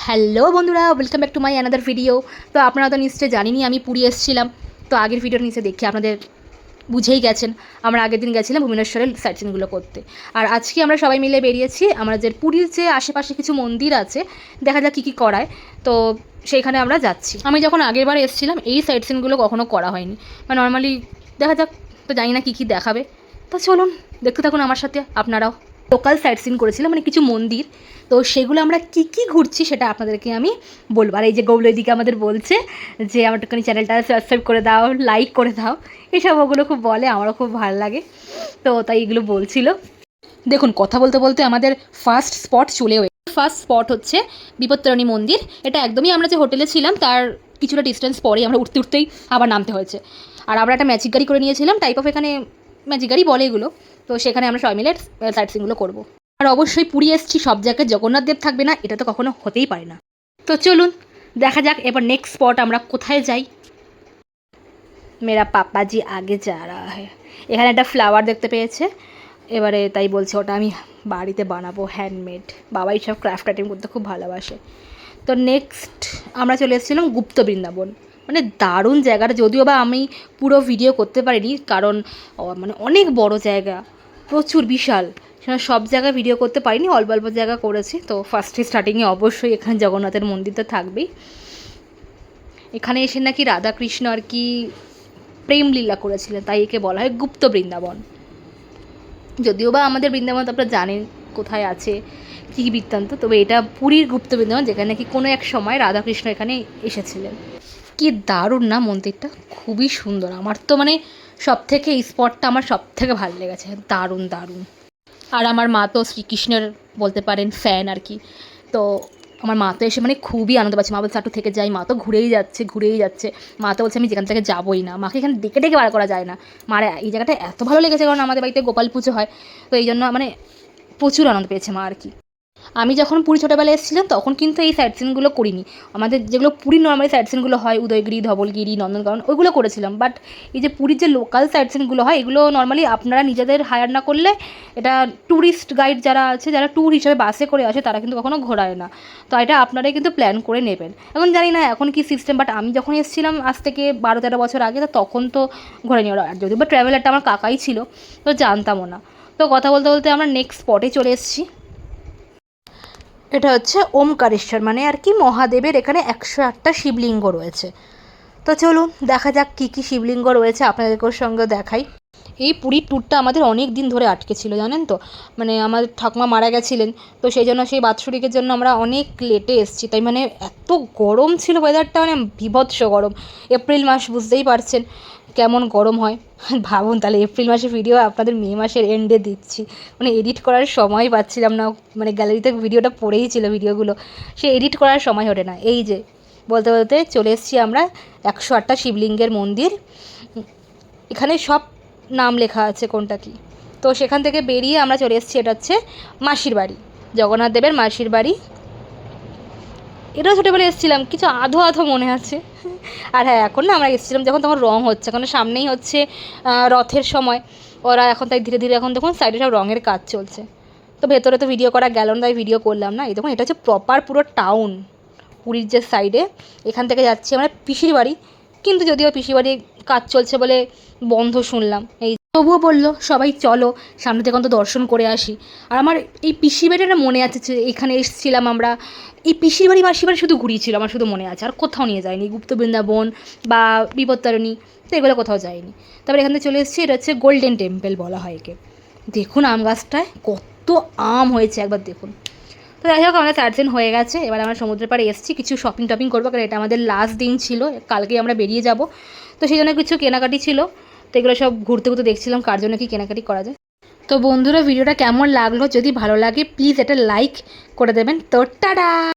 Hello বন্ধুরা, welcome back to my another video. তো আপনারা তো নিশ্চয়ই জানেনই আমি পুরী এসেছিলাম। তো আগের ভিডিওটা নিচে দেখে আপনাদের বুঝেই গেছেন আমরা আগের দিন গেছিলাম ভুবনেশ্বরের সাইট সিনগুলো করতে। আর আজকে আমরা সবাই মিলে বেরিয়েছি আমাদের পুরীর যে আশেপাশে কিছু মন্দির আছে, দেখা যাক কী কী করায়। তো সেইখানে আমরা যাচ্ছি। আমি যখন আগের বার এসেছিলাম এই সাইট সিনগুলো কখনো করা হয়নি, বা নর্মালি দেখা যাক, তো জানি না কী কী দেখাবে। তো চলুন দেখতে থাকুন আমার সাথে আপনারাও। লোকাল সাইট সিন করেছিলাম, মানে কিছু মন্দির, তো সেগুলো আমরা কী কী ঘুরছি সেটা আপনাদেরকে আমি বলবো। আর এই যে গৌল এদিকে আমাদের বলছে যে আমার একটুখানি চ্যানেলটা সাবস্ক্রাইব করে দাও, লাইক করে দাও, এসব ওগুলো খুব বলে, আমারও খুব ভালো লাগে। তো তাই এগুলো বলছিল। দেখুন কথা বলতে বলতে আমাদের ফার্স্ট স্পট চলেও, ফার্স্ট স্পট হচ্ছে বিপত্তারিণী মন্দির। এটা একদমই আমরা যে হোটেলে ছিলাম তার কিছুটা ডিস্টেন্স পরেই, আমরা উঠতে উঠতেই আবার নামতে হয়েছে। আর আমরা একটা ম্যাজিক গাড়ি করে নিয়েছিলাম, টাইপ অফ এখানে ম্যাজিক গাড়ি বলে এগুলো। তো সেখানে আমরা সবাই মিলে সাইট সিনগুলো করবো। আর অবশ্যই পুরী এসেছি, সব জায়গায় জগন্নাথ দেব থাকবে না, এটা তো কখনো হতেই পারে না। তো চলুন দেখা যাক এবার নেক্সট স্পট আমরা কোথায় যাই। মেরা পাপাজি আগে যা রাহা হ্যায়। এখানে একটা ফ্লাওয়ার দেখতে পেয়েছে, এবারে তাই বলছে ওটা আমি বাড়িতে বানাবো হ্যান্ডমেড। বাবা এইসব ক্রাফট আইটেম করতে খুব ভালোবাসে। তো নেক্সট আমরা চলে এসেছিলাম গুপ্ত বৃন্দাবন। মানে দারুণ জায়গাটা, যদিও বা আমি পুরো ভিডিও করতে পারিনি, কারণ মানে অনেক বড় জায়গা, প্রচুর বিশাল, সেখানে সব জায়গায় ভিডিও করতে পারিনি, অল্প অল্প জায়গা করেছি। তো ফার্স্টে স্টার্টিংয়ে অবশ্যই এখানে জগন্নাথের মন্দির তো থাকবেই। এখানে এসে নাকি রাধাকৃষ্ণ আর কি প্রেম লীলা করেছিলেন, তাই একে বলা হয় গুপ্ত বৃন্দাবন। যদিও বা আমাদের বৃন্দাবন তো আপনারা জানেন কোথায় আছে, কী কী বৃত্তান্ত, তবে এটা পুরীর গুপ্ত বৃন্দাবন, যেখানে নাকি কোনো এক সময় রাধাকৃষ্ণ এখানে এসেছিলেন। কি দারুণ না মন্দিরটা, খুবই সুন্দর। আমার তো মানে সব থেকে এই স্পটটা আমার সব থেকে ভালো লেগেছে, দারুণ দারুণ। আর আমার মা তো শ্রীকৃষ্ণের বলতে পারেন ফ্যান আর কি। তো আমার মা তো এসে মানে খুবই আনন্দ পাচ্ছে। মা বলছে একটু থেকে যাই, মা তো ঘুরেই যাচ্ছে ঘুরেই যাচ্ছে। মা তো বলছে আমি যেখান থেকে যাবোই না, মাকে এখানে ডেকে ডেকে বার করা যায় না। মার এই জায়গাটা এত ভালো লেগেছে, কারণ আমাদের বাড়িতে গোপাল পুজো হয়, তো এই জন্য মানে প্রচুর আনন্দ পেয়েছে মা আর কি। আমি যখন পুরী ছোটোবেলায় এসেছিলাম তখন কিন্তু এই সাইট সিনগুলো করিনি। আমাদের যেগুলো পুরীর নর্মালি সাইট সিনগুলো হয়, উদয়গিরি, ধবলগিরি, নন্দনকানন, ওইগুলো করেছিলাম। বাট এই যে পুরীর যে লোকাল সাইট সিনগুলো হয়, এগুলো নর্মালি আপনারা নিজেদের হায়ার না করলে, এটা ট্যুরিস্ট গাইড যারা আছে, যারা ট্যুর হিসেবে বাসে করে আসে, তারা কিন্তু কখনো ঘোরায় না। তো এটা আপনারাই কিন্তু প্ল্যান করে নেবেন। এখন জানি না এখন কি সিস্টেম, বাট আমি যখন এসেছিলাম আজ থেকে 12-13 বছর আগে, তো তখন তো ঘোরেনি ওরা। আর যদিও বা ট্রাভেলারটা আমার কাকাই ছিল, তো জানতামও না। তো কথা বলতে বলতে আমরা নেক্সট স্পটে চলে এসেছি। এটা হচ্ছে ওমকারেশ্বর, মানে আর কি মহাদেবের এখানে 108টা শিবলিঙ্গ রয়েছে। তো চলুন দেখা যাক কী কী শিবলিঙ্গ রয়েছে, আপনাদেরকেও সঙ্গে দেখাই। এই পুরীর ট্যুরটা আমাদের অনেক দিন ধরে আটকে ছিল, জানেন তো। মানে আমাদের ঠাকুমা মারা গেছিলেন, তো সেই জন্য সেই বাৎসরিকের জন্য আমরা অনেক লেটে এসেছি। তাই মানে এত গরম ছিল ওয়েদারটা, মানে বিভৎস গরম। এপ্রিল মাস বুঝতেই পারছেন কেমন গরম হয়। ভাবুন তাহলে এপ্রিল মাসে ভিডিও আপনাদের মে মাসের এন্ডে দিচ্ছি, মানে এডিট করার সময় পাচ্ছিলাম না। মানে গ্যালারিতে ভিডিওটা পড়েই ছিল ভিডিওগুলো, সে এডিট করার সময় ওঠে না। এই যে বলতে বলতে চলে এসেছি আমরা 108টা শিবলিঙ্গের মন্দির। এখানে সব নাম লেখা আছে কোনটা কি। তো সেখান থেকে বেরিয়ে আমরা চলে এসেছি, এটা হচ্ছে মাসির বাড়ি, জগন্নাথ দেবের মাসির বাড়ি। এটাও ছোটোবেলায় এসেছিলাম, কিছু আধো আধো মনে আছে। আর হ্যাঁ, এখন না আমরা এসেছিলাম যখন তখন রং হচ্ছে, কারণ সামনেই হচ্ছে রথের সময় ওরা এখন, তাই ধীরে ধীরে এখন দেখুন সাইডে সব রঙের কাজ চলছে। তো ভেতরে তো ভিডিও করা গেল না, তাই ভিডিও করলাম না। এই দেখুন এটা হচ্ছে প্রপার পুরো টাউন, পুরীর যে সাইডে। এখান থেকে যাচ্ছি আমরা পিসির বাড়ি, কিন্তু যদিও পিসির বাড়ি কাজ চলছে বলে বন্ধ শুনলাম। এই তবুও বললো সবাই চলো সামনে থেকে অন্তত দর্শন করে আসি। আর আমার এই পিসির বাড়িটা মনে আছে যে এখানে এসেছিলাম আমরা, এই পিসির বাড়ি মাসির বাড়ি শুধু ঘুরিয়েছিল, আমার শুধু মনে আছে, আর কোথাও নিয়ে যায়নি। গুপ্ত বৃন্দাবন বা বিপত্তারিণী, তো এগুলো কোথাও যায়নি। তারপরে এখান থেকে চলে এসেছি, এটা হচ্ছে গোল্ডেন টেম্পল বলা হয় একে। দেখুন আম গাছটায় কত আম হয়েছে, একবার দেখুন। তো যাই হোক আমাদের 4 দিন হয়ে গেছে, এবার আমরা সমুদ্রের পাড়ে এসেছি, কিছু শপিং টপিং করবো, কারণ এটা আমাদের লাস্ট দিন ছিল, কালকেই আমরা বেরিয়ে যাব। তো সেই জন্য কিছু কেনাকাটি ছিল, তো এগুলো সব ঘুরতে ঘুরতে দেখছিলাম কার জন্য কি কেনাকাটি করা যায়। তো বন্ধুরা ভিডিওটা কেমন লাগলো, যদি ভালো লাগে প্লিজ এটা লাইক করে দেবেন। তো টাটা।